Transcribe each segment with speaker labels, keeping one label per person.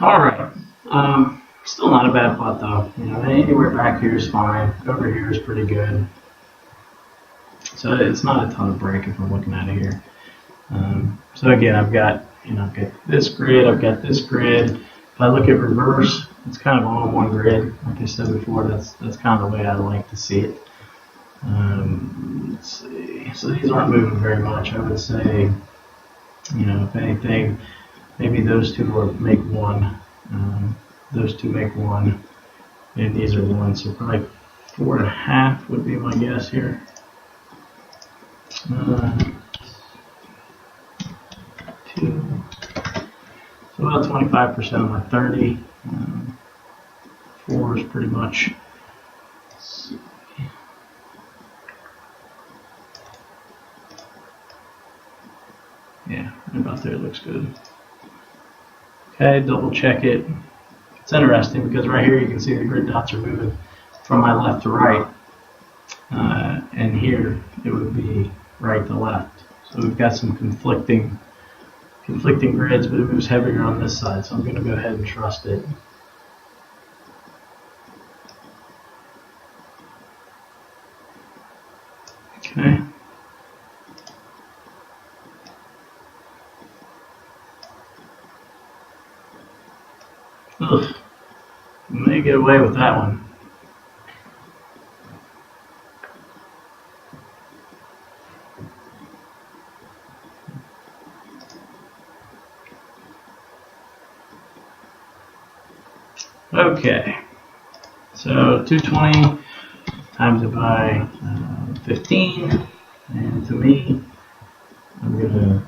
Speaker 1: All right. Still not a bad putt though. You know, anywhere back here is fine. Over here is pretty good. So it's not a ton of break if I'm looking at it here. So again, I've got this grid. I've got this grid. If I look at reverse, it's kind of all on one grid. Like I said before, that's kind of the way I like to see it. Let's see. So these aren't moving very much. I would say, if anything, maybe those two make one. Those two make one, and these are one. So probably 4.5 would be my guess here. Two. So about 25% of my 30. 4 is pretty much. Let's see. Yeah, right about there looks good. Okay, double check it. It's interesting because right here you can see the grid dots are moving from my left to right. And here it would be right to left. So we've got some conflicting grids, but it moves heavier on this side, so I'm going to go ahead and trust it. Okay. Ugh. May get away with that one. Okay, so 220 times it by 15, and to me, I'm going to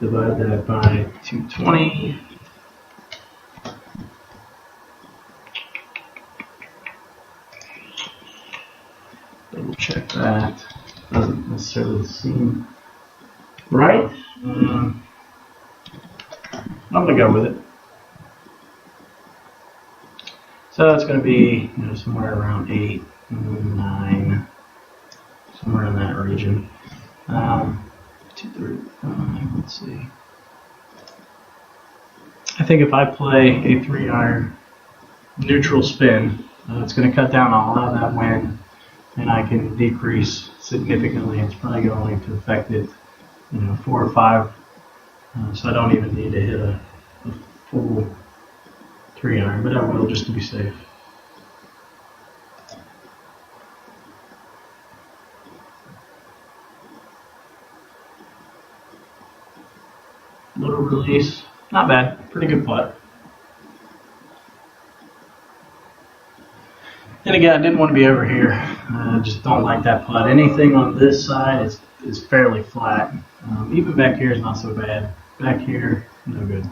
Speaker 1: divide that by 220. Double check that. Doesn't necessarily seem right. I'm going to go with it. So it's going to be somewhere around 8, 9, somewhere in that region. 2, 3, 5, let's see. I think if I play a 3-iron neutral spin, it's going to cut down a lot of that wind, and I can decrease significantly. It's probably going to affect it, 4 or 5. So I don't even need to hit a full 3-iron, but I will just to be safe. Little release, not bad, pretty good putt. And again, I didn't want to be over here. I just don't like that putt. Anything on this side is fairly flat. Even back here is not so bad. Back here, no good.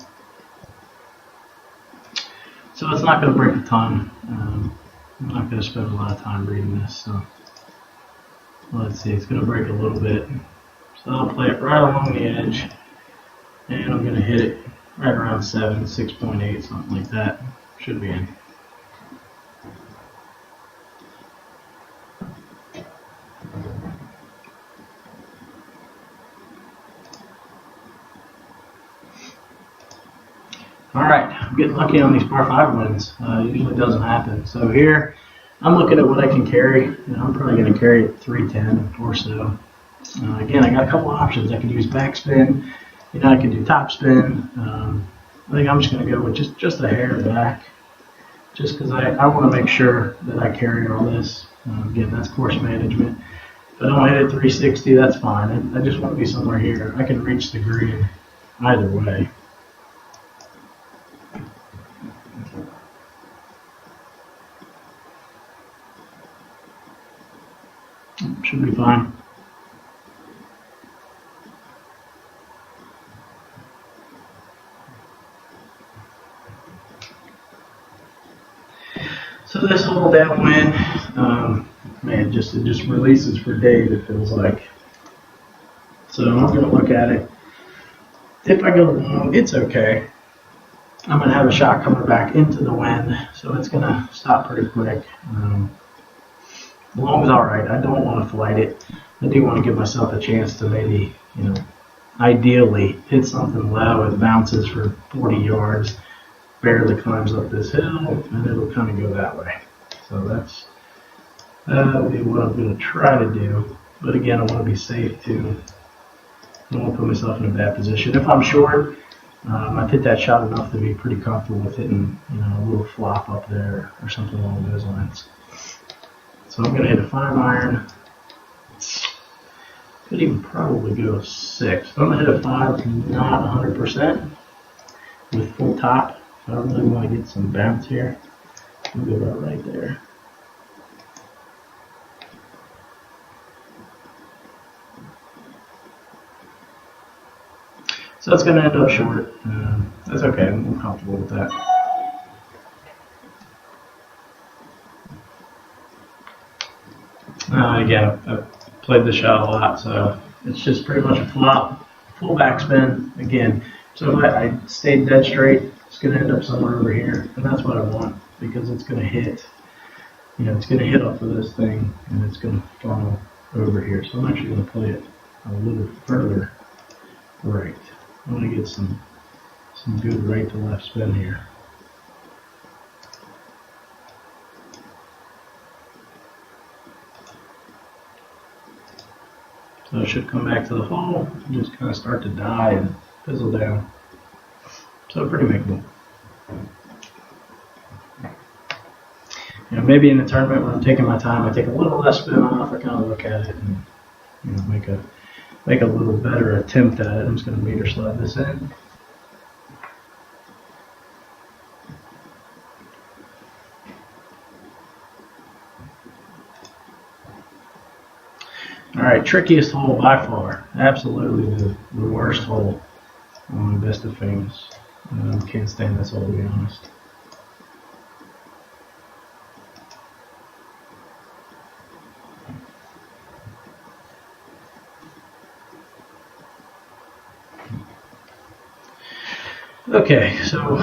Speaker 1: So it's not going to break a ton. I'm not going to spend a lot of time reading this. So let's see, it's going to break a little bit. So I'll play it right along the edge, and I'm going to hit it right around 7, 6.8, something like that. Should be in. Alright, I'm getting lucky on these par 5 wins. Usually doesn't happen. So here, I'm looking at what I can carry. I'm probably going to carry it 310 or so. Again, I got a couple options. I can use backspin. I can do topspin. I think I'm just going to go with just a hair back, just because I want to make sure that I carry all this. Again, that's course management. If I don't hit it 360, that's fine. I just want to be somewhere here. I can reach the green either way. Should be fine. So this hole downwind, man, it just releases for days, it feels like. So I'm going to look at it. If I go long, it's okay. I'm going to have a shot coming back into the wind, so it's going to stop pretty quick. Long is all right. I don't want to flight it. I do want to give myself a chance to maybe, ideally hit something low. It bounces for 40 yards. barely climbs up this hill, and it'll kind of go that way. So that'll be what I'm going to try to do. But again, I want to be safe too. I don't want to put myself in a bad position. If I'm short, I've hit that shot enough to be pretty comfortable with hitting, a little flop up there or something along those lines. So I'm going to hit a 5-iron. Could even probably go 6. But I'm going to hit a 5, not 100%, with full top. So I really want to get some bounce here. I'll go about right there. So it's going to end up short. That's okay. I'm comfortable with that. Again, I've played the shot a lot, so it's just pretty much a flop, full backspin. Again, so if I stayed dead straight, it's going to end up somewhere over here, and that's what I want because it's going to hit. It's going to hit off of this thing, and it's going to funnel over here. So I'm actually going to play it a little further right. I want to get some good right to left spin here. So it should come back to the hole and just kind of start to die and fizzle down. So pretty makeable. Maybe in the tournament when I'm taking my time, I take a little less spin off. I kind of look at it and make a little better attempt at it. I'm just going to meter slide this in. Alright, trickiest hole by far. Absolutely the worst hole on Best of Famous. Can't stand this hole, to be honest. Okay, so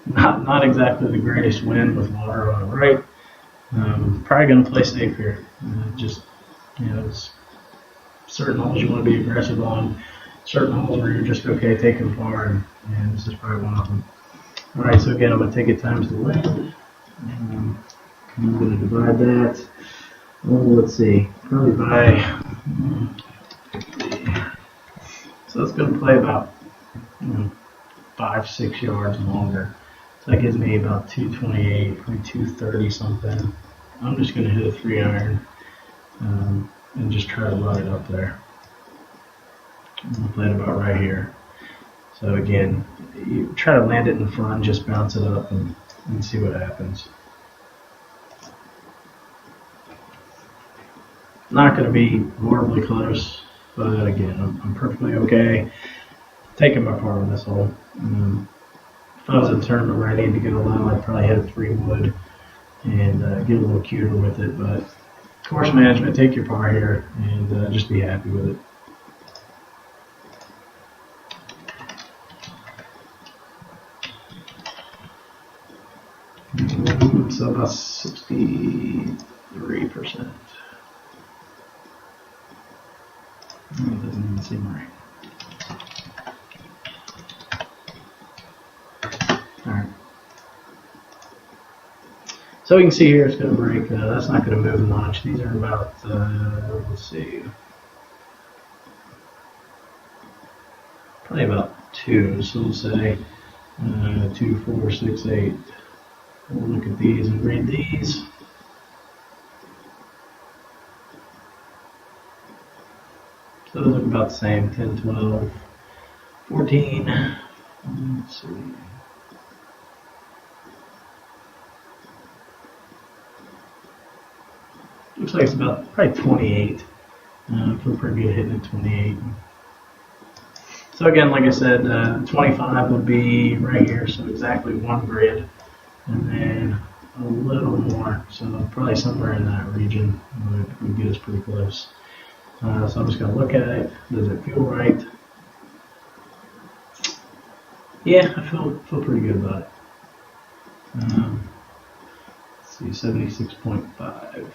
Speaker 1: not exactly the greatest wind with water on the right. Probably going to play safe here. There's certain holes you want to be aggressive on, certain holes where you're just okay taking par, and this is probably one of them. All right, so again, I'm going to take it times the wind. I'm going to divide that. Well, let's see, probably by 50. So it's going to play about 5-6 yards longer. So that gives me about 228, probably 230 something. I'm just going to hit a 3-iron and just try to run it up there. I'm going to play it about right here. So again, you try to land it in the front, just bounce it up and see what happens. Not going to be horribly close, but again, I'm perfectly okay taking my par on this hole. If I was in a tournament where I needed to go low, I'd probably hit a 3-wood and get a little cuter with it. But course management, take your par here and just be happy with it. So about 63%. It doesn't even seem right. Alright. So you can see here it's going to break. That's not going to move much. These are about, let's see, probably about 2. So we'll say 2, 4, 6, 8. We'll look at these and read these. So those look about the same, 10, 12, 14. Let's see. Looks like it's about probably 28. I feel pretty good hitting at 28. So again, like I said, 25 would be right here, so exactly 1 grid. And then a little more, so probably somewhere in that region would get us pretty close. So I'm just going to look at it. Does it feel right? Yeah, I feel pretty good about it. Let's see, 76.5.